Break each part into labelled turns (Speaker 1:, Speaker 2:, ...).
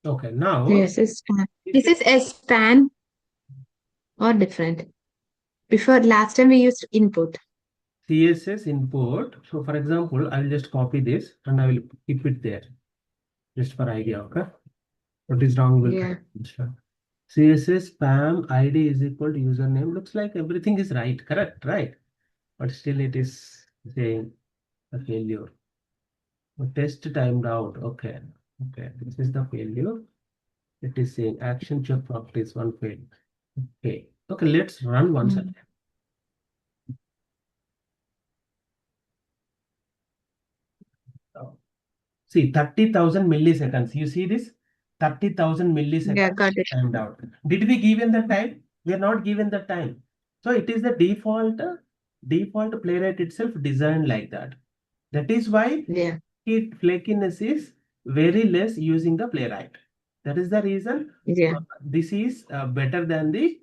Speaker 1: Okay, now
Speaker 2: Yes, it's span. This is a span or different. Before last time we used input.
Speaker 1: CSS input. So for example, I will just copy this and I will keep it there just for idea. Okay. What is wrong with
Speaker 2: Yeah.
Speaker 1: CSS spam ID is equal to username? Looks like everything is right, correct, right? But still it is saying a failure. Test timed out. Okay. Okay. This is the failure. It is saying action check properties one failed. Okay. Okay. Let's run once
Speaker 2: Mm.
Speaker 1: again. See, 30,000 milliseconds. You see this? 30,000
Speaker 2: Yeah,
Speaker 1: milliseconds
Speaker 2: got it.
Speaker 1: timed out. Did we given the time? We are not given the time. So it is the default playwright itself designed like that. That is why
Speaker 2: Yeah.
Speaker 1: flakiness is very less using the playwright. That is the reason
Speaker 2: Yeah.
Speaker 1: this is better than the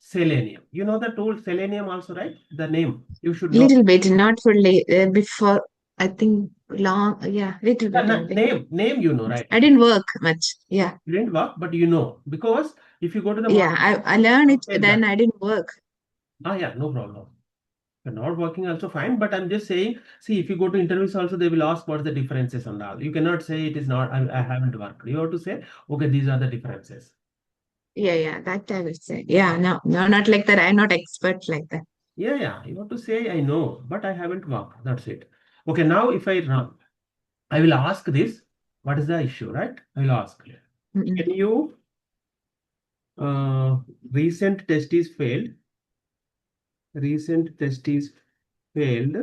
Speaker 1: Selenium. You know the tool Selenium also, right? The name you should know.
Speaker 2: Little bit, not fully. Before, I think long. Yeah, little bit only.
Speaker 1: Name you know, right?
Speaker 2: I didn't work much. Yeah.
Speaker 1: You didn't work, but you know because if you go to the
Speaker 2: Yeah.
Speaker 1: market,
Speaker 2: I learned it.
Speaker 1: compare
Speaker 2: Then
Speaker 1: that.
Speaker 2: I didn't work.
Speaker 1: Yeah, no problem. You're not working also fine, but I'm just saying, see, if you go to interviews also, they will ask what the differences and all. You cannot say it is not, I haven't worked. You have to say, okay, these are the differences.
Speaker 2: Yeah. Yeah. That I would say. Yeah. No. No. Not like that. I'm not expert like that.
Speaker 1: Yeah, you have to say, I know, but I haven't worked. That's it. Okay, now if I run, I will ask this, what is the issue, right? I will ask,
Speaker 2: Mm-mm.
Speaker 1: can you, uh, recent test is failed, recent test is failed,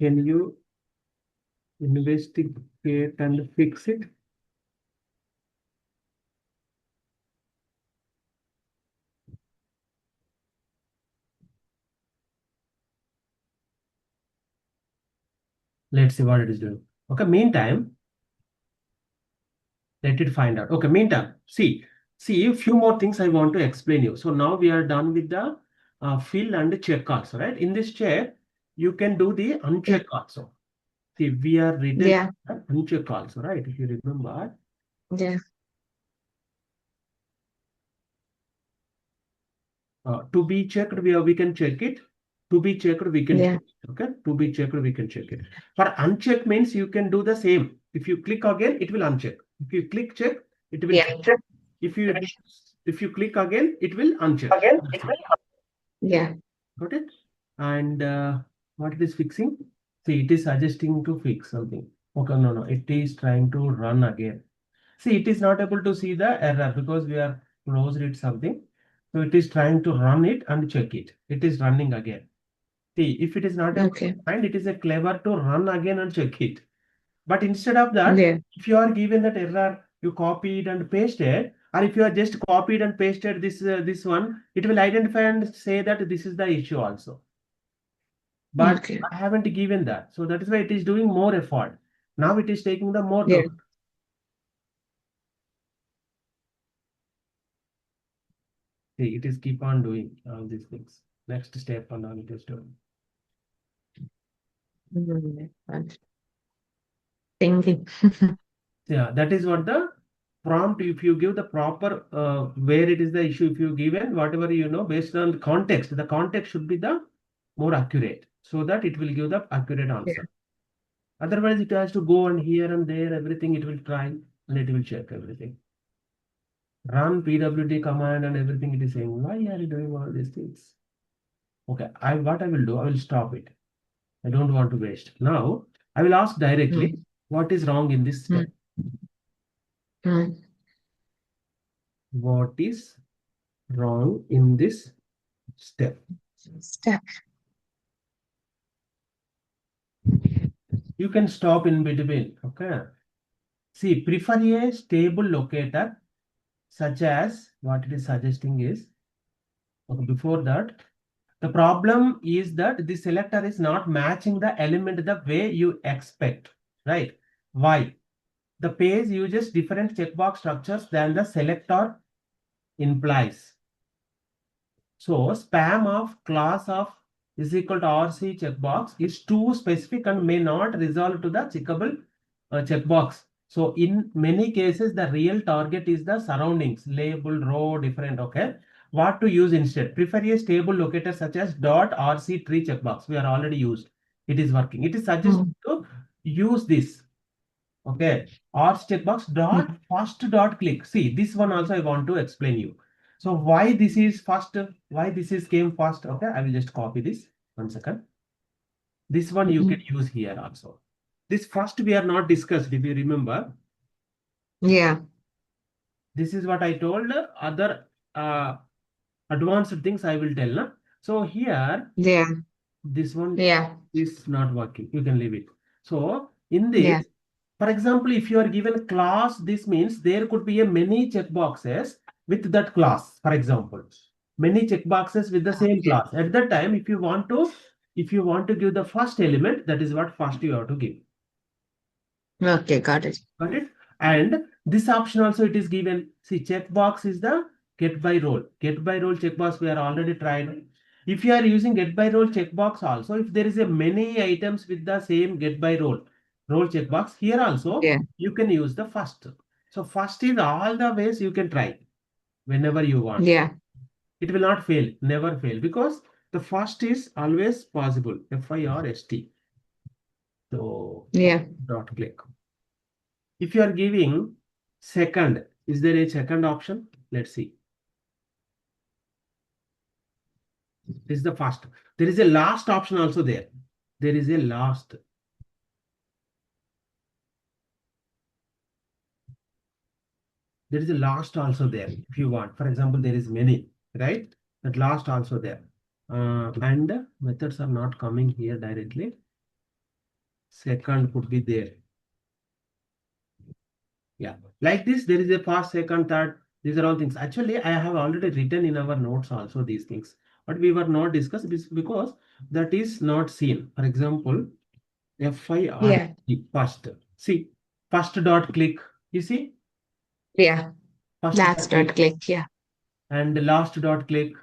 Speaker 1: can you investigate and fix it? Let's see what it is doing. Okay, meantime, let it find out. Okay, meantime, see a few more things I want to explain you. So now we are done with the fill and check also, right? In this check, you can do the
Speaker 2: Yeah.
Speaker 1: uncheck also. See, we are written
Speaker 2: Yeah.
Speaker 1: uncheck also, right? If you remember,
Speaker 2: Yeah.
Speaker 1: to be checked, we can check it. To be checked, we can check
Speaker 2: Yeah.
Speaker 1: it. Okay, to be checked, we can check it. For uncheck means you can do the same. If you click again, it will uncheck. If you click check, it will check.
Speaker 2: Yeah.
Speaker 1: If you click again, it will uncheck.
Speaker 2: Again,
Speaker 1: That's
Speaker 2: it
Speaker 1: it.
Speaker 2: will. Yeah.
Speaker 1: Got it? And what it is fixing? See, it is suggesting to fix something. Okay, no. It is trying to run again. See, it is not able to see the error because we are closed it something. So it is trying to run it and check it. It is running again. See, if it is not able to
Speaker 2: Okay.
Speaker 1: find, it is a clever to run again and check it. But instead of that,
Speaker 2: Yeah.
Speaker 1: if you are given that error, you copy it and paste it, or if you are just copied and pasted this one, it will identify and say that this is the issue also. But
Speaker 2: Okay.
Speaker 1: I haven't given that, so that is why it is doing more effort. Now it is taking the more
Speaker 2: Yeah.
Speaker 1: count. See, it is keep on doing all these things. Next step and all it is doing.
Speaker 2: Mm. Thinking.
Speaker 1: Yeah, that is what the prompt. If you give the proper where it is the issue, if you given whatever you know based on the context should be the more accurate, so that it will give the accurate
Speaker 2: Yeah.
Speaker 1: answer. Otherwise, it has to go and here and there everything. It will try and it will check everything. Run pwd command and everything. It is saying why are you doing all these things? Okay, what I will do, I will stop it. I don't want to waste. Now I will ask directly
Speaker 2: Mm.
Speaker 1: what is wrong in this step.
Speaker 2: Mm. Mm.
Speaker 1: What is wrong in this step?
Speaker 2: Stuck.
Speaker 1: You can stop in between. Okay. See, prefer a stable locator such as what it is suggesting is okay, before that. The problem is that the selector is not matching the element the way you expect, right? Why? The page uses different checkbox structures than the selector implies. So spam of class of is equal to RC checkbox is too specific and may not resolve to the checkable checkbox. So in many cases, the real target is the surroundings, label, row, different. Okay. What to use instead? Prefer a stable locator such as dot RC tree checkbox. We are already used. It is working. It is suggested to use this. Okay. Arch checkbox dot first dot click. See, this one also I want to explain you. So why this is first? Why this is came first? Okay. I will just copy this. 1 second. This one you can use here also. This first we are not discussed, if you remember.
Speaker 2: Yeah.
Speaker 1: This is what I told. Other advanced things I will tell. Na? So here,
Speaker 2: Yeah.
Speaker 1: this one
Speaker 2: Yeah.
Speaker 1: is not working. You can leave it. So in
Speaker 2: Yeah.
Speaker 1: this, for example, if you are given a class, this means there could be a many checkboxes with that class. For example, many checkboxes with the same
Speaker 2: Okay.
Speaker 1: class. At that time, if you want to give the first element, that is what first you have to give.
Speaker 2: Okay, got it.
Speaker 1: Got it? And this option also it is given. See, checkbox is the get by role. Get by role checkbox we are already tried. If you are using get by role checkbox also, if there is a many items with the same get by role checkbox, here also
Speaker 2: Yeah.
Speaker 1: you can use the first. So first is all the ways you can try whenever you want.
Speaker 2: Yeah.
Speaker 1: It will not fail, never fail, because the first is always possible. FIRST. So
Speaker 2: Yeah.
Speaker 1: dot click. If you are giving second, is there a second option? Let's see. This is the first. There is a last option also there. There is a last. There is a last also there if you want. For example, there is many, right? That last also there. And methods are not coming here directly. Second could be there. Yeah. Like this, there is a first, second, third. These are all things. Actually, I have already written in our notes also these things. But we were not discussed because that is not seen. For example, FIRC
Speaker 2: Yeah.
Speaker 1: first. See, first dot click. You see,
Speaker 2: Yeah.
Speaker 1: first dot
Speaker 2: Last
Speaker 1: click
Speaker 2: dot click. Yeah.
Speaker 1: and last dot click,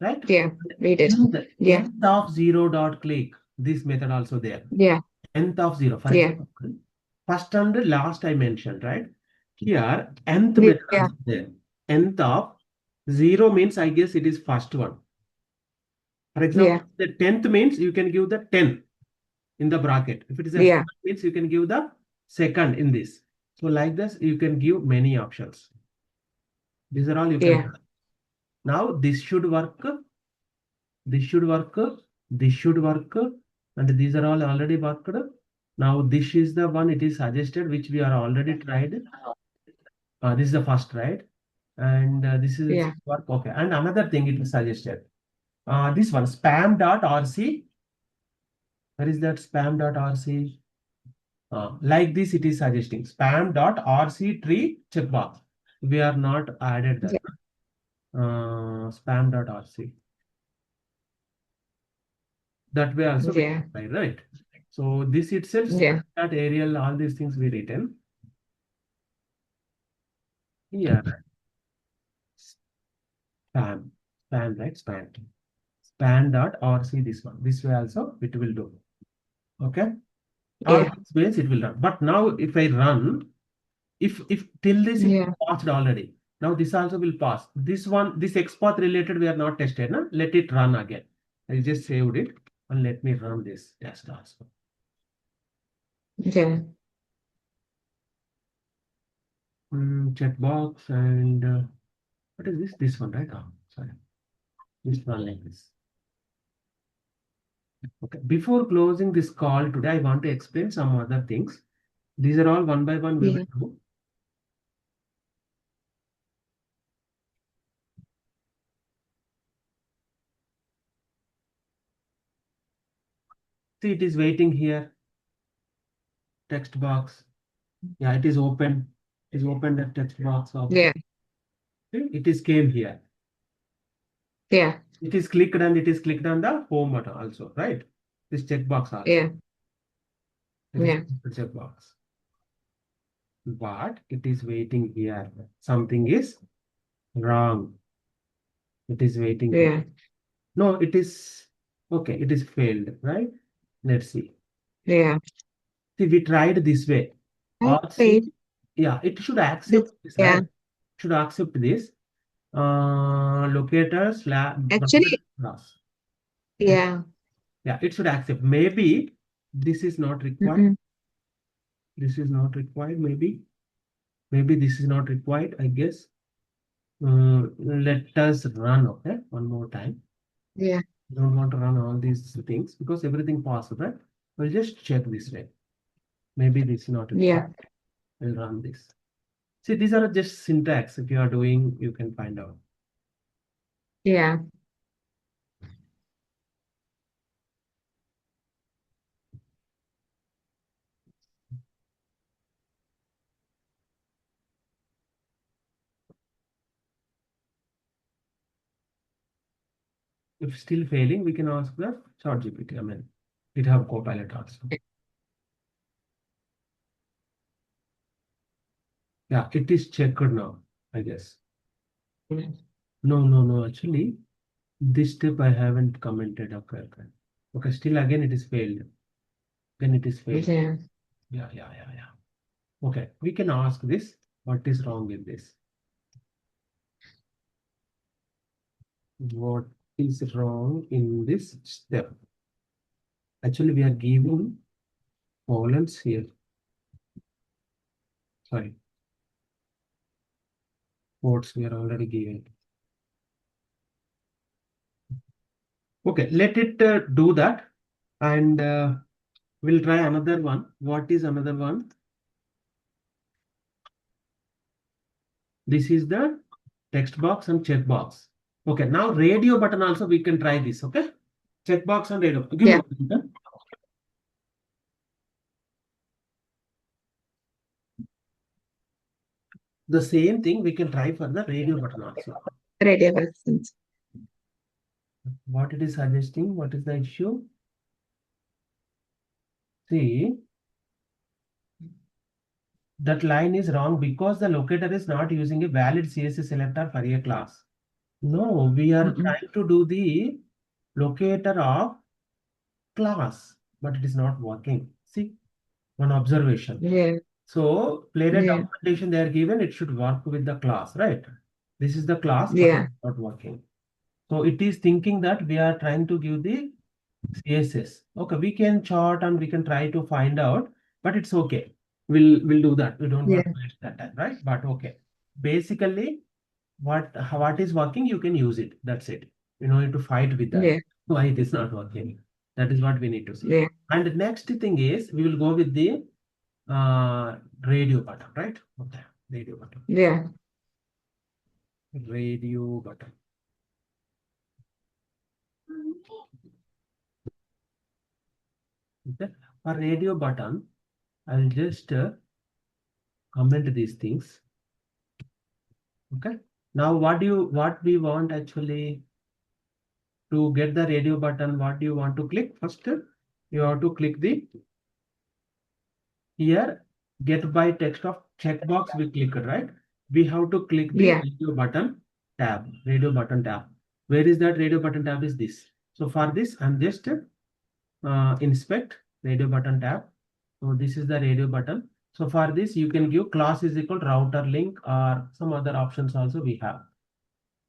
Speaker 1: right?
Speaker 2: Yeah. Read it.
Speaker 1: And
Speaker 2: Yeah.
Speaker 1: nth of zero dot click. This method also there.
Speaker 2: Yeah.
Speaker 1: Nth of zero. For
Speaker 2: Yeah.
Speaker 1: example, first and last I mentioned, right? Here, nth method
Speaker 2: Yeah.
Speaker 1: also there. Nth of zero means I guess it is first one. For example,
Speaker 2: Yeah.
Speaker 1: the 10th means you can give the 10 in the bracket. If it is a
Speaker 2: Yeah.
Speaker 1: second means you can give the second in this. So like this, you can give many options. These are all you can
Speaker 2: Yeah.
Speaker 1: try. Now this should work, this should work, this should work, and these are all already worked. Now this is the one it is suggested, which we are already tried. This is the first, right? And this is
Speaker 2: Yeah.
Speaker 1: work. Okay. And another thing it is suggested. This one spam.rc. Where is that spam.rc? Like this, it is suggesting spam.rc tree checkbox. We are not added that. Spam.rc. That way also we
Speaker 2: Yeah.
Speaker 1: can try, right? So this itself,
Speaker 2: Yeah.
Speaker 1: that Arial, all these things we written. Yeah, spam, spam, right? Spam. Spam.rc, this one. This way also it will do. Okay. All
Speaker 2: Yeah.
Speaker 1: these ways it will run. But now if I run, if till this it
Speaker 2: Yeah.
Speaker 1: passed already. Now this also will pass. This one, this XPath related, we are not tested. Na? Let it run again. I just saved it and let me run this test also.
Speaker 2: Yeah.
Speaker 1: Checkbox and what is this? This one, right? Oh, sorry. This one like this. Okay. Before closing this call today, I want to explain some other things. These are all one by one we will
Speaker 2: Yeah.
Speaker 1: do. See, it is waiting here. Text box. Yeah, it is open. It is open the text box of.
Speaker 2: Yeah.
Speaker 1: See, it is came here.
Speaker 2: Yeah.
Speaker 1: It is clicked and it is clicked on the home button also, right? This checkbox also.
Speaker 2: Yeah.
Speaker 1: It is
Speaker 2: Yeah.
Speaker 1: the checkbox. But it is waiting here. Something is wrong. It is waiting here.
Speaker 2: Yeah.
Speaker 1: No, it is okay. It is failed, right? Let's see.
Speaker 2: Yeah.
Speaker 1: See, we tried this way. Or see,
Speaker 2: Wait.
Speaker 1: yeah, it should accept this,
Speaker 2: Yeah.
Speaker 1: right? Should accept this. Locator
Speaker 2: Actually,
Speaker 1: class.
Speaker 2: yeah.
Speaker 1: Yeah, it should accept. Maybe this is not required.
Speaker 2: Mm-mm.
Speaker 1: This is not required. Maybe this is not required. I guess. Let us run. Okay, one more time.
Speaker 2: Yeah.
Speaker 1: Don't want to run all these things because everything passed, right? We'll just check this way. Maybe this is not
Speaker 2: Yeah.
Speaker 1: required. We'll run this. See, these are just syntax. If you are doing, you can find out.
Speaker 2: Yeah.
Speaker 1: If still failing, we can ask the ChatGPT. I mean, GitHub Copilot also. Yeah, it is checked now, I guess. No. Actually, this step I haven't commented. Okay. Still again it is failed. Then it is failed.
Speaker 2: Yeah.
Speaker 1: Yeah. Okay, we can ask this. What is wrong with this? What is wrong in this step? Actually, we are giving colons here. Sorry. Quotes we are already giving. Okay, let it do that. And we'll try another one. What is another one? This is the text box and check box. Okay, now radio button also we can try this. Okay, check box and radio. Give me
Speaker 2: Yeah.
Speaker 1: one second. The same thing we can try for the radio button also.
Speaker 2: Radio buttons.
Speaker 1: What it is suggesting? What is the issue? See, that line is wrong because the locator is not using a valid CSS selector for a class. No, we are
Speaker 2: Mm-mm.
Speaker 1: trying to do the locator of class, but it is not working. See, one observation.
Speaker 2: Yeah.
Speaker 1: So Playwright
Speaker 2: Yeah.
Speaker 1: documentation they are given, it should work with the class, right? This is the class, but
Speaker 2: Yeah.
Speaker 1: it's not working. So it is thinking that we are trying to give the CSS. Okay, we can chart and we can try to find out, but it's okay. We'll do that. We don't
Speaker 2: Yeah.
Speaker 1: want to waste that time, right? But okay. Basically, what is working, you can use it. That's it. You don't need to fight with that.
Speaker 2: Yeah.
Speaker 1: Why it is not working? That is what we need to see.
Speaker 2: Yeah.
Speaker 1: And the next thing is we will go with the radio button, right? Okay, radio button.
Speaker 2: Yeah.
Speaker 1: Radio button. Okay. For radio button, I'll just comment these things. Okay. Now what we want actually to get the radio button, what do you want to click? First, you have to click the here get by text of checkbox we clicked, right? We have to click the
Speaker 2: Yeah.
Speaker 1: radio button tab. Radio button tab. Where is that radio button tab? Is this. So for this, I'm just inspect radio button tab. So this is the radio button. So for this, you can give class is equal router link or some other options also we have.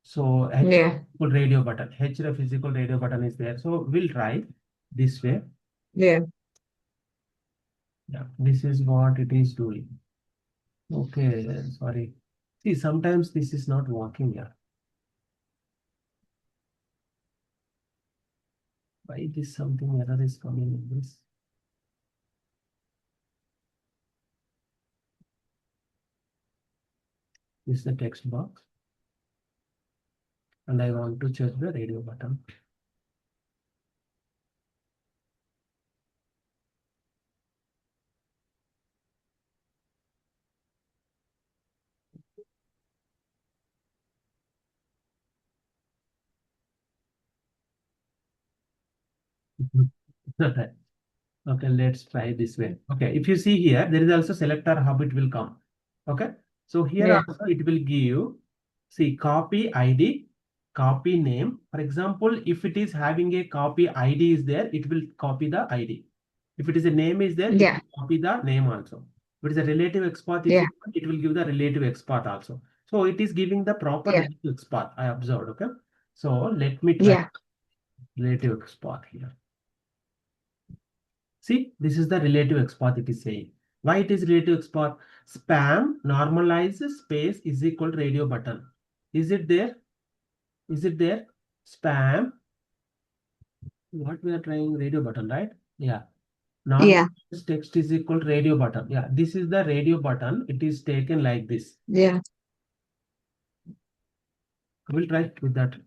Speaker 1: So
Speaker 2: Yeah.
Speaker 1: equal radio button, href is equal radio button is there. So we'll try this way.
Speaker 2: Yeah.
Speaker 1: Yeah, this is what it is doing. Okay, sorry. See, sometimes this is not working here. Why this something error is coming in this? This is the text box. And I want to check the radio button. Okay, let's try this way. Okay, if you see here, there is also selector hub, it will come. Okay, so here
Speaker 2: Yeah.
Speaker 1: also it will give, see, copy ID, copy name. For example, if it is having a copy ID is there, it will copy the ID. If it is a name is there, it
Speaker 2: Yeah.
Speaker 1: will copy the name also. If it is a relative XPath, if
Speaker 2: Yeah.
Speaker 1: you want, it will give the relative XPath also. So it is giving the proper
Speaker 2: Yeah.
Speaker 1: relative XPath. I observed. Okay. So let me try
Speaker 2: Yeah.
Speaker 1: relative XPath here. See, this is the relative XPath it is saying. Why it is relative XPath? Spam normalize space is equal to radio button. Is it there? Is it there? Spam. What we are trying radio button, right? Yeah.
Speaker 2: Yeah.
Speaker 1: Normalize text is equal to radio button. Yeah, this is the radio button. It is taken like this.
Speaker 2: Yeah.
Speaker 1: We'll try with that.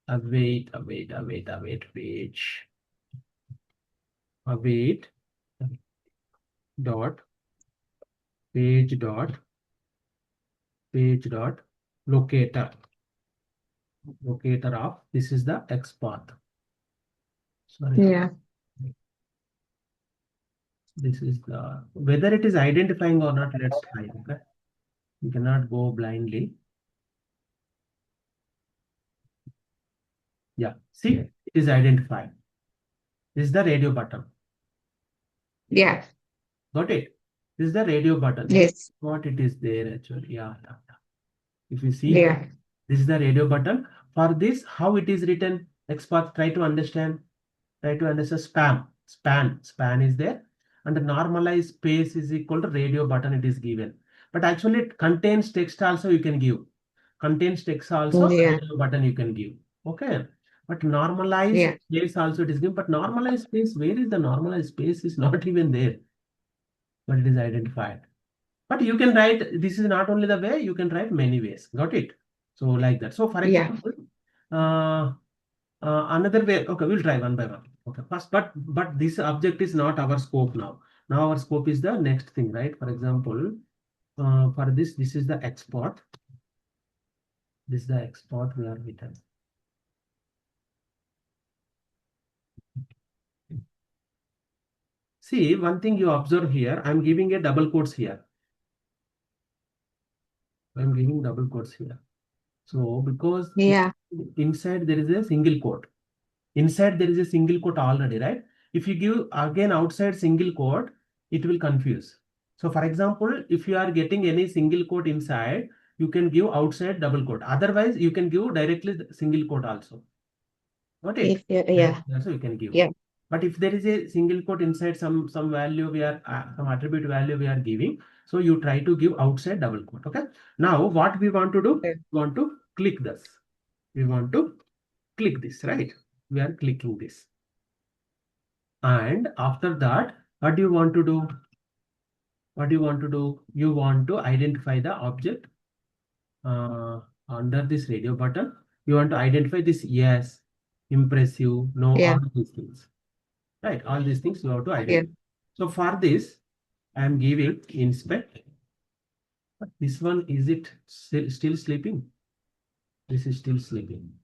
Speaker 1: Await page. Await dot page dot locator. Locator of this is the XPath. Sorry.
Speaker 2: Yeah.
Speaker 1: This is the whether it is identifying or not. Let's try. Okay. You cannot go blindly. Yeah. See, it is identified. This is the radio button.
Speaker 2: Yeah.
Speaker 1: Got it? This is the radio button.
Speaker 2: Yes.
Speaker 1: What it is there actually. Yeah. If you see,
Speaker 2: Yeah.
Speaker 1: this is the radio button. For this, how it is written? XPath, try to understand. Try to understand spam. Span is there. And the normalized space is equal to radio button it is given. But actually it contains text also you can give. Contains text also
Speaker 2: Yeah.
Speaker 1: radio button you can give. Okay. But normalized
Speaker 2: Yeah.
Speaker 1: space also it is given. But normalized space, where is the normalized space is not even there. But it is identified. But you can write, this is not only the way, you can write many ways. Got it? So like that. So for
Speaker 2: Yeah.
Speaker 1: example, another way, okay, we'll try one by one. Okay, first, but this object is not our scope now. Now our scope is the next thing, right? For example, for this is the export. This is the export we are written. See, one thing you observe here, I'm giving a double quotes here. I'm giving double quotes here. So because
Speaker 2: Yeah.
Speaker 1: inside there is a single quote. Inside there is a single quote already, right? If you give again outside single quote, it will confuse. So for example, if you are getting any single quote inside, you can give outside double quote. Otherwise, you can give directly the single quote also. Got it?
Speaker 2: Yeah.
Speaker 1: Also you can give.
Speaker 2: Yeah.
Speaker 1: But if there is a single quote inside some value we are some attribute value we are giving, so you try to give outside double quote. Okay. Now what we want to do?
Speaker 2: Okay.
Speaker 1: We want to click this. We want to click this, right? We are clicking this. And after that, what do you want to do? What do you want to do? You want to identify the object under this radio button. You want to identify this yes, impressive, no,
Speaker 2: Yeah.
Speaker 1: all these things. Right? All these things you have to
Speaker 2: Yeah.
Speaker 1: identify. So for this, I am giving inspect. This one, is it still sleeping? This is still sleeping.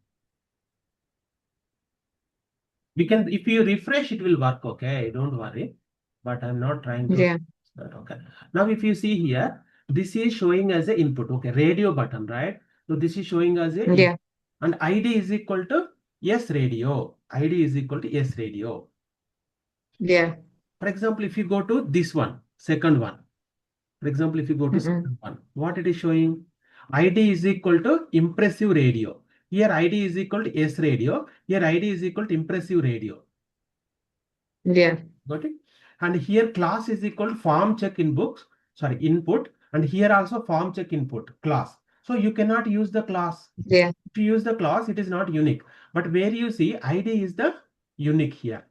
Speaker 1: We can, if you refresh, it will work. Okay, don't worry. But I'm not trying to.
Speaker 2: Yeah.
Speaker 1: Okay. Now, if you see here, this is showing as a input. Okay, radio button, right? So this is showing as a
Speaker 2: Yeah.
Speaker 1: and ID is equal to yes radio. ID is equal to yes radio.
Speaker 2: Yeah.
Speaker 1: For example, if you go to this one, second one. For example, if you go to second one, what it is showing? ID is equal to impressive radio. Here ID is equal to yes radio. Here ID is equal to impressive radio.
Speaker 2: Yeah.
Speaker 1: Got it? And here class is equal to form check in books, sorry, input. And here also form check input class. So you cannot use the class.
Speaker 2: Yeah.
Speaker 1: If you use the class, it is not unique. But where you see ID is the unique here.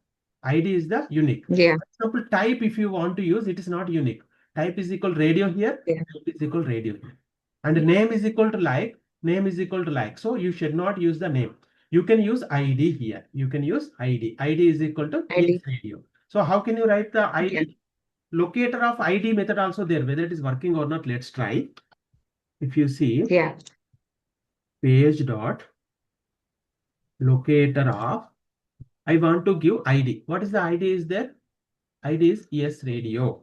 Speaker 1: ID is the unique.
Speaker 2: Yeah.
Speaker 1: For example, type if you want to use, it is not unique. Type is equal radio here.
Speaker 2: Yeah.
Speaker 1: Type is equal radio here. And name is equal to like. Name is equal to like. So you should not use the name. You can use ID here. You can use ID. ID is equal to
Speaker 2: ID.
Speaker 1: yes radio. So how can you write the ID?
Speaker 2: Yeah.
Speaker 1: Locator of ID method also there. Whether it is working or not, let's try. If you see
Speaker 2: Yeah.
Speaker 1: page dot locator of, I want to give ID. What is the ID is there? ID is yes radio.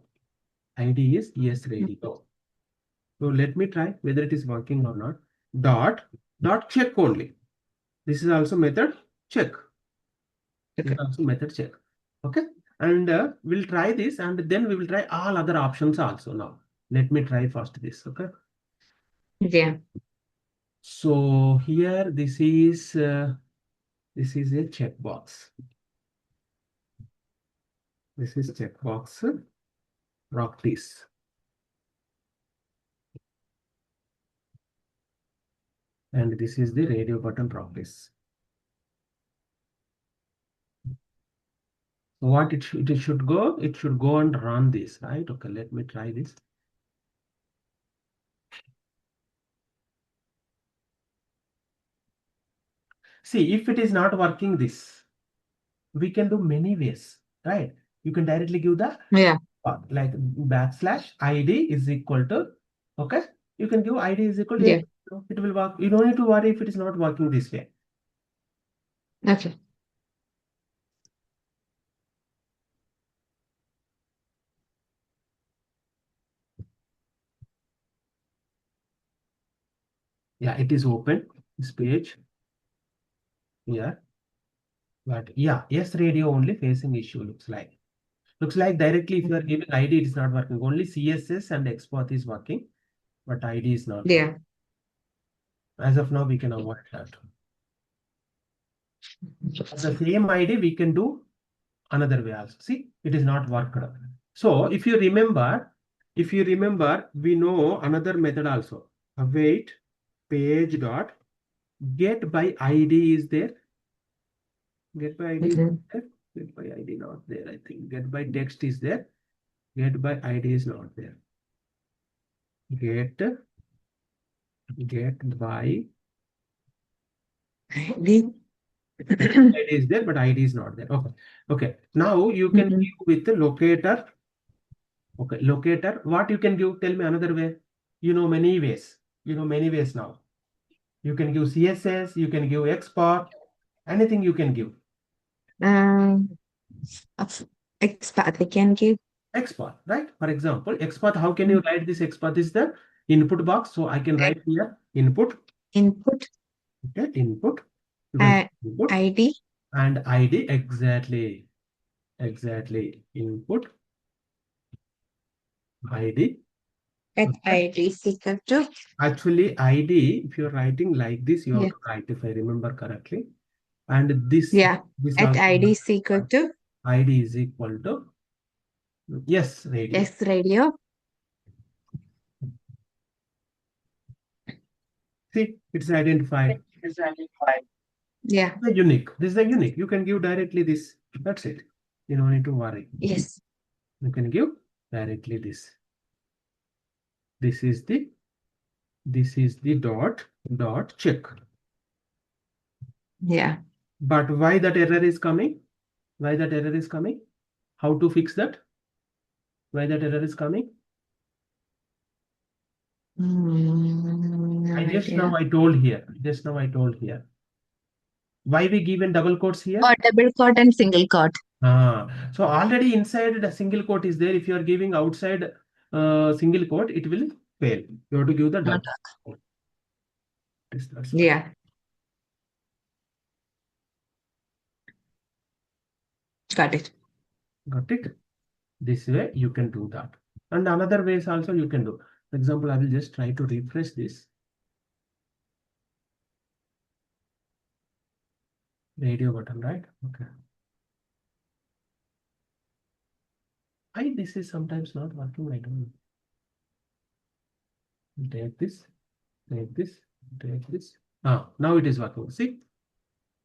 Speaker 1: ID is yes radio. So let me try whether it is working or not. Dot check only. This is also method check. This is also method check. Okay. And we'll try this, and then we will try all other options also now. Let me try first this. Okay.
Speaker 2: Yeah.
Speaker 1: So here, this is a checkbox. This is checkbox practice. And this is the radio button practice. So what it should go? It should go and run this, right? Okay, let me try this. See, if it is not working this, we can do many ways, right? You can directly give the
Speaker 2: Yeah.
Speaker 1: like /id is equal to, okay? You can give id is equal to
Speaker 2: Yeah.
Speaker 1: it will work. You don't need to worry if it is not working this way.
Speaker 2: Okay.
Speaker 1: Yeah, it is open, this page. Yeah. But yeah, yes, radio only facing issue looks like. Looks like directly if you are giving ID, it is not working. Only CSS and XPath is working, but ID is not working.
Speaker 2: Yeah.
Speaker 1: As of now, we can avoid that. The same ID, we can do another way also. See, it is not worked. So if you remember, we know another method also. Await page dot get by ID is there. Get by ID is
Speaker 2: Mhm.
Speaker 1: there. Get by ID not there, I think. Get by text is there. Get by ID is not there. Get by
Speaker 2: ID.
Speaker 1: ID is there, but ID is not there. Okay. Okay. Now you can
Speaker 2: Mhm.
Speaker 1: give with the locator. Okay. Locator. What you can give? Tell me another way. You know many ways. You know many ways now. You can give CSS. You can give export. Anything you can give.
Speaker 2: Um, of XPath I can give
Speaker 1: Export, right? For example, export. How can you write this export? This is the input box. So I can write here input.
Speaker 2: input
Speaker 1: Okay. Input. You can input
Speaker 2: ID
Speaker 1: and ID. Exactly. Exactly. Input ID.
Speaker 2: at
Speaker 1: Okay.
Speaker 2: ID is equal to
Speaker 1: Actually, ID, if you're writing like this, you have
Speaker 2: yeah
Speaker 1: to write, if I remember correctly. And
Speaker 2: yeah
Speaker 1: this
Speaker 2: at
Speaker 1: also
Speaker 2: ID is equal to
Speaker 1: ID is equal to, yes, radio.
Speaker 2: X radio.
Speaker 1: See, it's identified.
Speaker 2: Yeah.
Speaker 1: The unique. This is the unique. You can give directly this. That's it. You don't need to worry.
Speaker 2: Yes.
Speaker 1: You can give directly this. This is the dot check.
Speaker 2: Yeah.
Speaker 1: But why that error is coming? Why that error is coming? How to fix that? Why that error is coming?
Speaker 2: No idea.
Speaker 1: I told here. Just now I told here. Why we given double quotes here?
Speaker 2: Or double quote and single quote.
Speaker 1: So already inside the single quote is there. If you are giving outside single quote, it will fail. You have to give the double
Speaker 2: Not
Speaker 1: quote. That's why.
Speaker 2: yeah. Got it.
Speaker 1: Got it? This way you can do that. And another ways also you can do. For example, I will just try to refresh this. Radio button, right? Okay. Why this is sometimes not working, I don't know. Take this, take this, take this. Now it is working. See?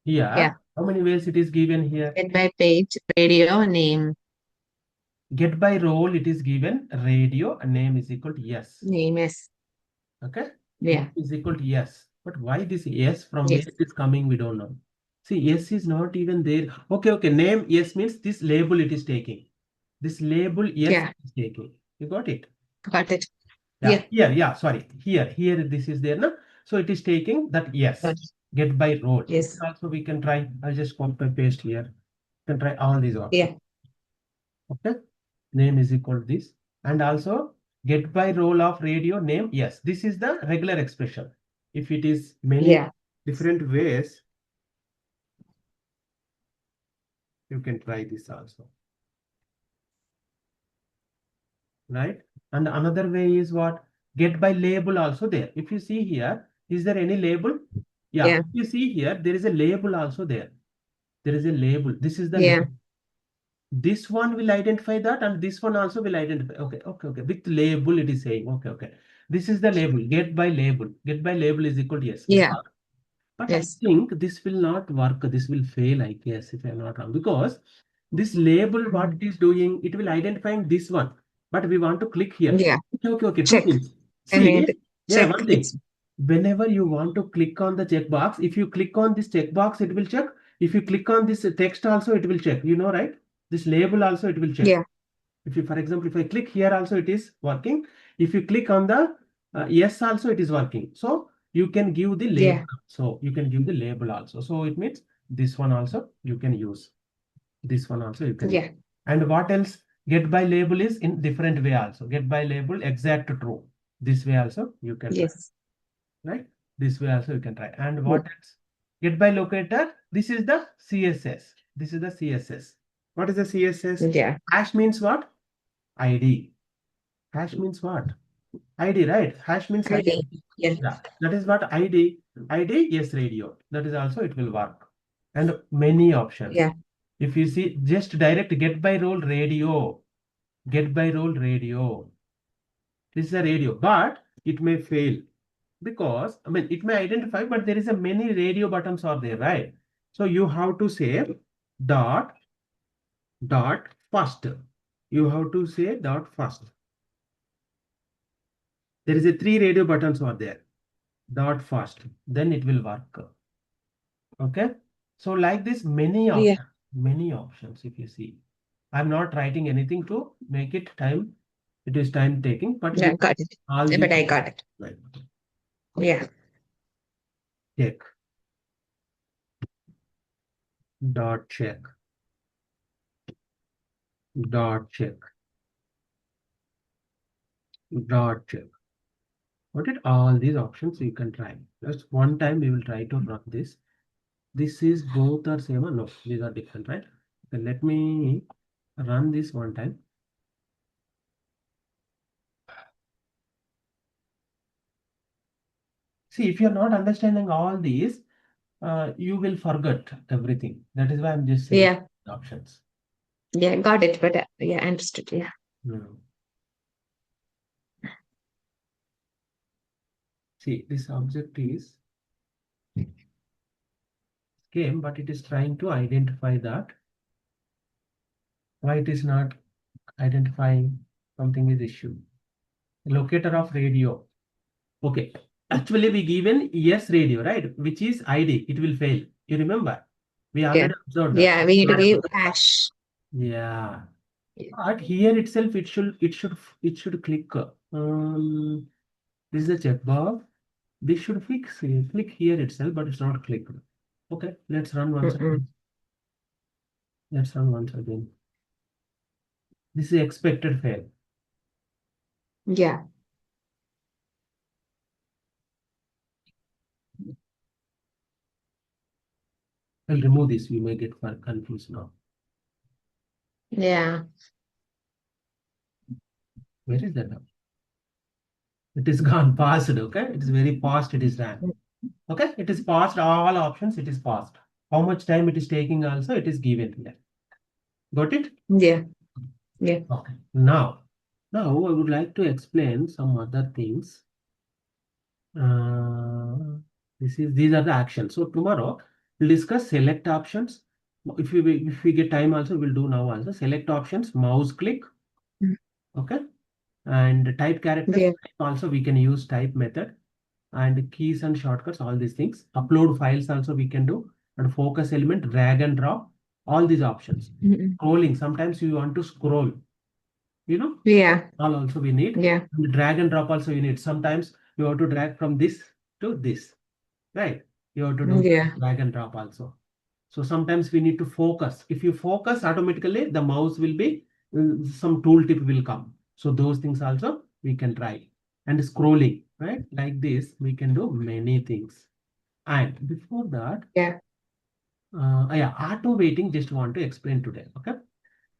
Speaker 1: Here,
Speaker 2: Yeah.
Speaker 1: how many ways it is given here?
Speaker 2: Get by page, radio, name.
Speaker 1: Get by role, it is given radio, and name is equal to yes.
Speaker 2: Name is.
Speaker 1: Okay?
Speaker 2: Yeah.
Speaker 1: Name is equal to yes. But why this yes? From
Speaker 2: Yes.
Speaker 1: where it is coming, we don't know. See, yes is not even there. Okay. Name yes means this label it is taking. This label yes
Speaker 2: Yeah.
Speaker 1: is taking. You got it?
Speaker 2: Got it.
Speaker 1: Yeah.
Speaker 2: Yeah.
Speaker 1: Sorry. Here this is there now. So it is taking that yes.
Speaker 2: Got it.
Speaker 1: Get by role.
Speaker 2: Yes.
Speaker 1: Also we can try. I'll just copy and paste here. You can try all these options.
Speaker 2: Yeah.
Speaker 1: Okay. Name is equal to this. And also get by role of radio name. Yes. This is the regular expression. If it is many
Speaker 2: Yeah.
Speaker 1: different ways, You can try this also. Right? And another way is what? Get by label also there. If you see here, is there any label? Yeah.
Speaker 2: Yeah.
Speaker 1: If you see here, there is a label also there. There is a label. This is the
Speaker 2: Yeah.
Speaker 1: label. This one will identify that, and this one also will identify. Okay. With label, it is saying, okay. This is the label. Get by label. Get by label is equal to yes.
Speaker 2: Yeah.
Speaker 1: But
Speaker 2: Yes.
Speaker 1: I think this will not work. This will fail, I guess, if I'm not wrong. Because this label, what it is doing, it will identifying this one. But we want to click here.
Speaker 2: Yeah.
Speaker 1: Okay. Two
Speaker 2: Check.
Speaker 1: things.
Speaker 2: I mean,
Speaker 1: See, yeah,
Speaker 2: check.
Speaker 1: one thing.
Speaker 2: It's
Speaker 1: Whenever you want to click on the checkbox, if you click on this checkbox, it will check. If you click on this text also, it will check. You know, right? This label also, it will check.
Speaker 2: yeah.
Speaker 1: If you, for example, if I click here also, it is working. If you click on the yes also, it is working. So you can give the label.
Speaker 2: Yeah.
Speaker 1: So you can give the label also. So it means this one also you can use. This one also you can.
Speaker 2: Yeah.
Speaker 1: And what else? Get by label is in different way also. Get by label exact true. This way also you can try.
Speaker 2: Yes.
Speaker 1: Right? This way also you can try. And what else? Get by locator. This is the CSS. This is the CSS. What is the CSS?
Speaker 2: Yeah.
Speaker 1: Hash means what? ID. Hash means what? ID, right? Hash means ID.
Speaker 2: ID. Yeah.
Speaker 1: Yeah, that is what ID. ID, yes, radio. That is also it will work. And many options.
Speaker 2: Yeah.
Speaker 1: If you see just direct get by role radio. Get by role radio. This is a radio, but it may fail because I mean it may identify, but there is a many radio buttons are there, right? So you have to say dot first. You have to say dot first. There is a 3 radio buttons are there. Dot first, then it will work. Okay. So like this, many options. If you see, I'm not writing anything to make it time. It is time taking, but
Speaker 2: Yeah. Got it.
Speaker 1: all
Speaker 2: But
Speaker 1: these
Speaker 2: I got it.
Speaker 1: right.
Speaker 2: Yeah.
Speaker 1: Check. Dot check. Dot check. Dot check. What it all these options you can try. Just one time we will try to run this. This is both are same or no? These are different, right? Okay, let me run this one time. See, if you're not understanding all these, you will forget everything. That is why I'm just saying
Speaker 2: Yeah.
Speaker 1: options.
Speaker 2: Yeah. Got it. But yeah, understood. Yeah.
Speaker 1: See, this object is game, but it is trying to identify that. Why it is not identifying something is issue. Locator of radio. Okay. Actually, we given yes radio, right? Which is ID. It will fail. You remember? We already observed that.
Speaker 2: Yeah. We need to give hash.
Speaker 1: Yeah. But here itself, it should click. This is a checkbox. This should click here itself, but it's not clicked. Okay, let's run once again. Let's run once again. This is expected fail.
Speaker 2: Yeah.
Speaker 1: I'll remove this. We may get confused now.
Speaker 2: Yeah.
Speaker 1: Where is that now? It is gone past. Okay, it is very fast. It is done. Okay, it is passed. All options. It is passed. How much time it is taking? Also, it is given here. Got it?
Speaker 2: Yeah. Yeah.
Speaker 1: Okay. Now I would like to explain some other things. These are the actions. So tomorrow we'll discuss select options. If we get time also, we'll do now also. Select options, mouse click. Okay. And type characters.
Speaker 2: Yeah.
Speaker 1: Also we can use type method and keys and shortcuts, all these things. Upload files also we can do. And focus element, drag and drop, all these options. Scrolling, sometimes you want to scroll, you know,
Speaker 2: Yeah.
Speaker 1: all also we need.
Speaker 2: Yeah.
Speaker 1: And drag and drop also you need. Sometimes you have to drag from this to this, right? You have to do drag and drop also. So sometimes we need to focus. If you focus, automatically the mouse will be, some tooltip will come. So those things also we can try. And scrolling, right? Like this, we can do many things. And before that,
Speaker 2: Yeah.
Speaker 1: Yeah, auto waiting just want to explain today. Okay.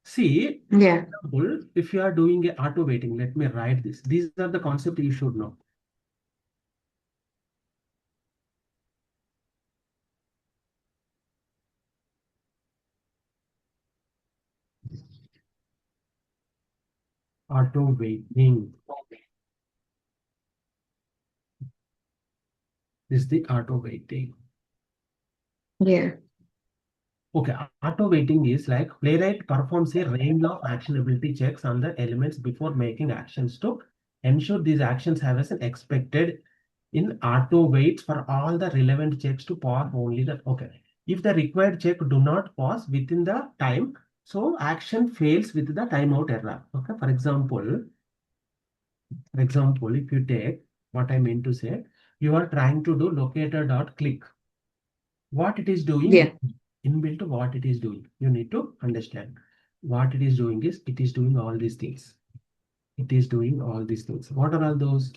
Speaker 1: See,
Speaker 2: Yeah.
Speaker 1: example, if you are doing a auto waiting, let me write this. These are the concepts you should know. Auto waiting. This is the auto waiting.
Speaker 2: Yeah.
Speaker 1: Okay, auto waiting is like Playwright performs a range of actionability checks on the elements before making actions to ensure these actions have as an expected in auto waits for all the relevant checks to pause only the okay. If the required check do not pause within the time, so action fails with the timeout error. Okay, for example, if you take what I mean to say, you are trying to do locator dot click. What it is doing,
Speaker 2: Yeah.
Speaker 1: inbuilt what it is doing. You need to understand what it is doing is it is doing all these things. It is doing all these things. What are all those?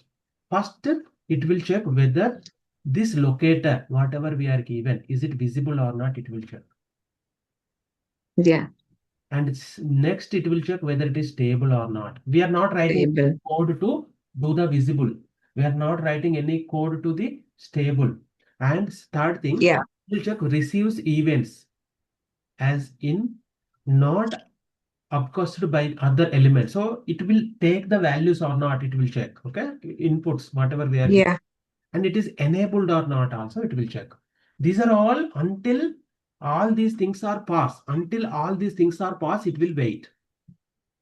Speaker 1: First, it will check whether this locator, whatever we are given, is it visible or not, it will check.
Speaker 2: Yeah.
Speaker 1: And next, it will check whether it is stable or not. We are not writing
Speaker 2: Stable.
Speaker 1: code to do the visible. We are not writing any code to the stable. And third thing,
Speaker 2: Yeah.
Speaker 1: it will check receives events as in not upcasted by other elements. So it will take the values or not, it will check. Okay. Inputs, whatever they are giving.
Speaker 2: Yeah.
Speaker 1: And it is enabled or not also, it will check. These are all until all these things are passed. Until all these things are passed, it will wait.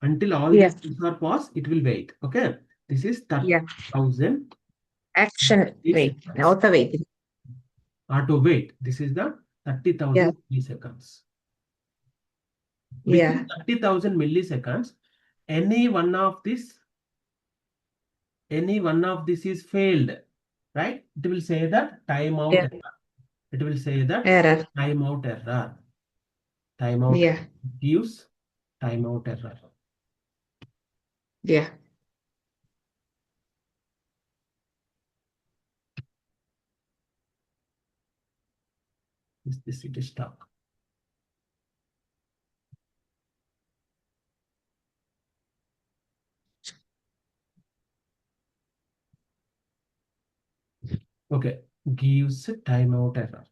Speaker 1: Until all
Speaker 2: Yeah.
Speaker 1: these things are passed, it will wait. Okay. This is
Speaker 2: Yeah.
Speaker 1: 30,000
Speaker 2: Action. Wait.
Speaker 1: milliseconds.
Speaker 2: Auto waiting.
Speaker 1: Auto wait. This is the 30,000
Speaker 2: Yeah.
Speaker 1: milliseconds.
Speaker 2: Yeah.
Speaker 1: Within 30,000 milliseconds, any one of this is failed, right? It will say that timeout
Speaker 2: Yeah.
Speaker 1: error. It will say that
Speaker 2: Error.
Speaker 1: timeout error. Timeout
Speaker 2: Yeah.
Speaker 1: gives timeout error.
Speaker 2: Yeah.
Speaker 1: This it is stuck. Okay, gives timeout error.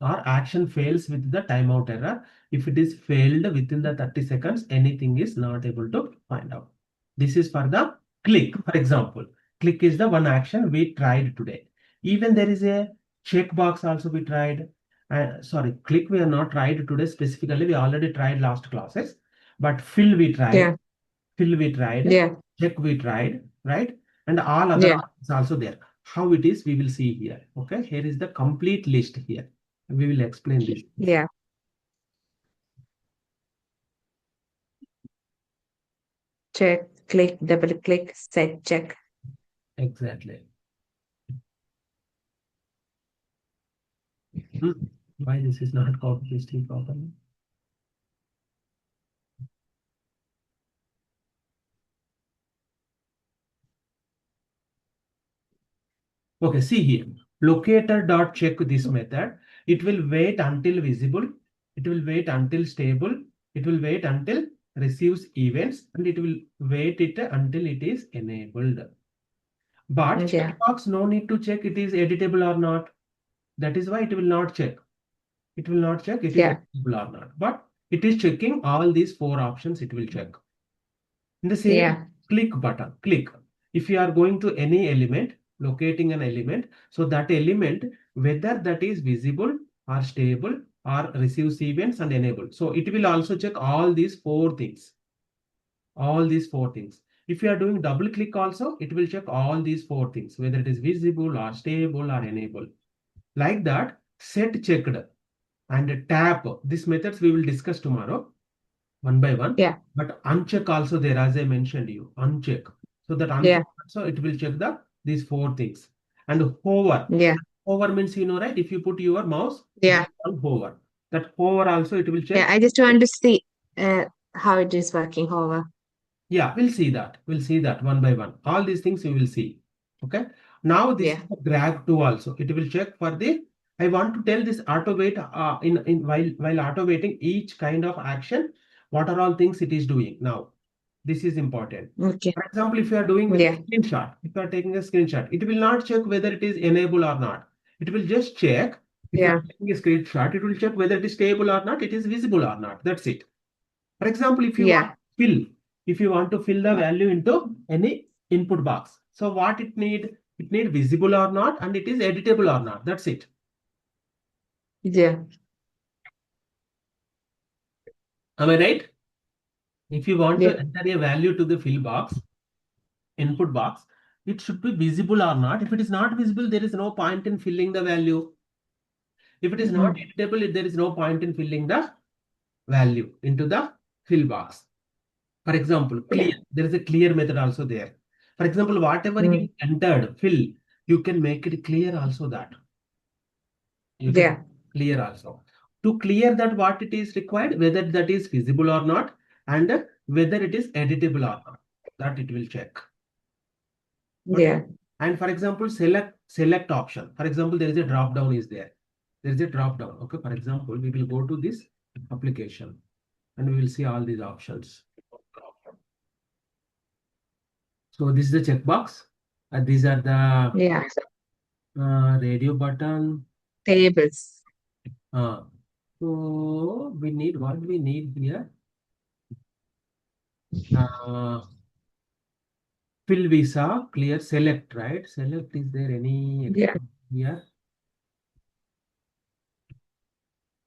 Speaker 1: Or action fails with the timeout error. If it is failed within the 30 seconds, anything is not able to find out. This is for the click. For example, click is the one action we tried today. Even there is a checkbox also we tried. Sorry, click we are not tried today specifically. We already tried last classes. But fill we tried.
Speaker 2: Yeah.
Speaker 1: Fill we tried.
Speaker 2: Yeah.
Speaker 1: Check we tried. Right? And all other
Speaker 2: Yeah.
Speaker 1: options also there. How it is, we will see here. Okay. Here is the complete list here. We will explain this.
Speaker 2: Yeah. Check. Click. Double click. Set. Check.
Speaker 1: Exactly. Why this is not copy pasting properly? Okay, see here. Locator dot check this method. It will wait until visible. It will wait until stable. It will wait until receives events, and it will wait it until it is enabled. But
Speaker 2: Yeah.
Speaker 1: checkbox no need to check it is editable or not. That is why it will not check. It will not check it is
Speaker 2: Yeah.
Speaker 1: editable or not. But it is checking all these four options. It will check. In the same
Speaker 2: Yeah.
Speaker 1: click button, click. If you are going to any element, locating an element, so that element, whether that is visible or stable or receives events and enable. So it will also check all these four things. All these four things. If you are doing double click also, it will check all these four things, whether it is visible or stable or enable. Like that, set checked and tap. These methods we will discuss tomorrow one by one.
Speaker 2: Yeah.
Speaker 1: But uncheck also there, as I mentioned you, uncheck. So that uncheck
Speaker 2: Yeah.
Speaker 1: also it will check these four things. And hover.
Speaker 2: Yeah.
Speaker 1: Hover means right? If you put your mouse
Speaker 2: Yeah.
Speaker 1: on hover, that hover also it will
Speaker 2: Yeah.
Speaker 1: check.
Speaker 2: I just want to see how it is working. However.
Speaker 1: Yeah, we'll see that. We'll see that one by one. All these things you will see. Okay. Now this
Speaker 2: Yeah.
Speaker 1: is the drag to also. It will check for the I want to tell this auto wait in while auto waiting each kind of action, what are all things it is doing. Now, this is important.
Speaker 2: Okay.
Speaker 1: For example, if you are doing with a
Speaker 2: Yeah.
Speaker 1: screenshot, if you are taking a screenshot, it will not check whether it is enable or not. It will just check if you
Speaker 2: Yeah.
Speaker 1: are taking a screenshot, it will check whether it is stable or not, it is visible or not. That's it. For example,
Speaker 2: Yeah.
Speaker 1: if you want to fill the value into any input box. So what it need visible or not, and it is editable or not. That's it.
Speaker 2: Yeah.
Speaker 1: Am I right? If you want to
Speaker 2: Yeah.
Speaker 1: enter a value to the fill box, input box, it should be visible or not. If it is not visible, there is no point in filling the value. If it is not
Speaker 2: Mhm.
Speaker 1: editable, there is no point in filling the value into the fill box. For example, clear.
Speaker 2: Yeah.
Speaker 1: There is a clear method also there. For example, whatever you
Speaker 2: Mm.
Speaker 1: entered, fill, you can make it clear also that. You can
Speaker 2: Yeah.
Speaker 1: clear also. To clear that what it is required, whether that is visible or not, and whether it is editable or not, that it will check. Okay.
Speaker 2: Yeah.
Speaker 1: And for example, select option. For example, there is a drop down is there. There is a drop down. Okay. For example, we will go to this application and we will see all these options. So this is the checkbox. These are the
Speaker 2: Yeah.
Speaker 1: radio button.
Speaker 2: Tables.
Speaker 1: So we need what we need here. Fill visa, clear, select, right? Select, is there any
Speaker 2: Yeah.
Speaker 1: extra here?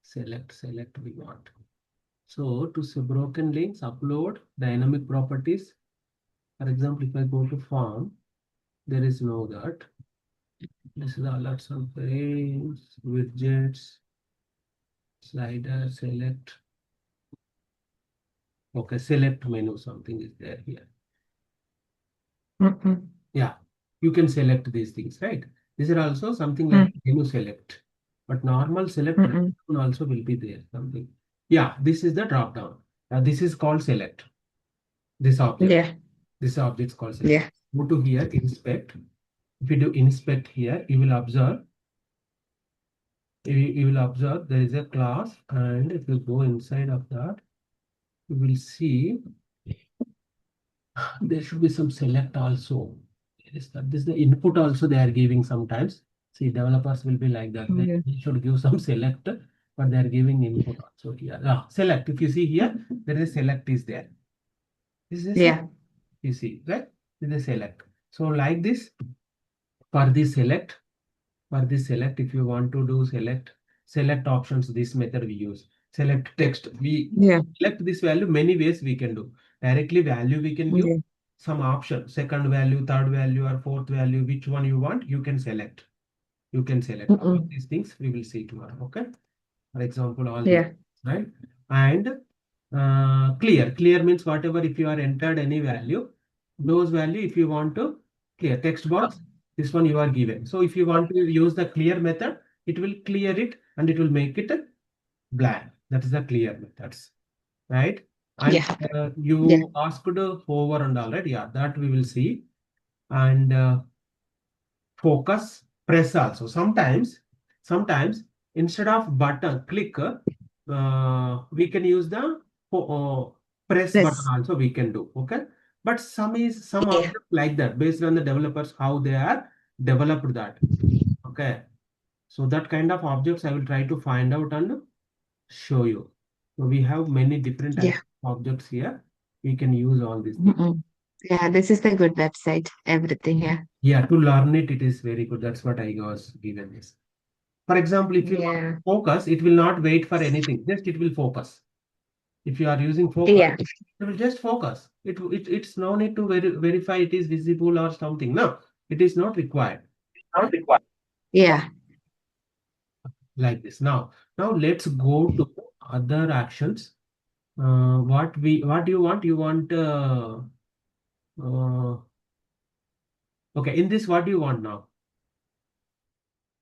Speaker 1: Select we want. So to say broken links, upload, dynamic properties. For example, if I go to form, there is no that. This is alerts on frames, widgets, slider, select. Okay, select menu, something is there here.
Speaker 2: Mm-mm.
Speaker 1: Yeah, you can select these things, right? These are also something like
Speaker 2: Mm.
Speaker 1: menu select, but normal select
Speaker 2: Mm-mm.
Speaker 1: also will be there, something. Yeah, this is the drop down. This is called select. This object.
Speaker 2: Yeah.
Speaker 1: This object is called select.
Speaker 2: Yeah.
Speaker 1: Go to here, inspect. If you do inspect here, you will observe. You will observe there is a class, and if you go inside of that, you will see there should be some select also. This is the input also they are giving sometimes. See, developers will be like that.
Speaker 2: Yeah.
Speaker 1: They should give some select, but they are giving input also here. Select. If you see here, there is a select is there. This is a,
Speaker 2: Yeah.
Speaker 1: you see, right? This is a select. So like this, for this select, if you want to do select options, this method we use. Select text. We
Speaker 2: Yeah.
Speaker 1: select this value many ways we can do. Directly value we can give
Speaker 2: Yeah.
Speaker 1: some option, second value, third value, or fourth value, which one you want, you can select. You can select all
Speaker 2: Mm-mm.
Speaker 1: these things. We will see tomorrow. Okay. For example, all these,
Speaker 2: Yeah.
Speaker 1: right? And clear means whatever, if you are entered any value, those value, if you want to clear text box, this one you are given. So if you want to use the clear method, it will clear it and it will make it blank. That is the clear methods, right? And
Speaker 2: Yeah. Yeah.
Speaker 1: you asked over and all, right? Yeah, that we will see. And focus, press also. Sometimes instead of button click, we can use the press button
Speaker 2: This.
Speaker 1: also we can do. Okay, but some
Speaker 2: Yeah.
Speaker 1: objects like that based on the developers how they are developed that. Okay, so that kind of objects I will try to find out and show you. So we have many different types
Speaker 2: Yeah.
Speaker 1: of objects here. We can use all these things.
Speaker 2: Mm-mm. Yeah. This is the good website. Everything here.
Speaker 1: Yeah, to learn it, it is very good. That's what I was given this. For example, if you want
Speaker 2: Yeah.
Speaker 1: to focus, it will not wait for anything. Just it will focus. If you are using focus,
Speaker 2: Yeah.
Speaker 1: it will just focus. It's no need to verify it is visible or something. No, it is not required.
Speaker 2: Not required. Yeah.
Speaker 1: Like this. Now let's go to other actions. What do you want? You want okay. In this, what do you want now?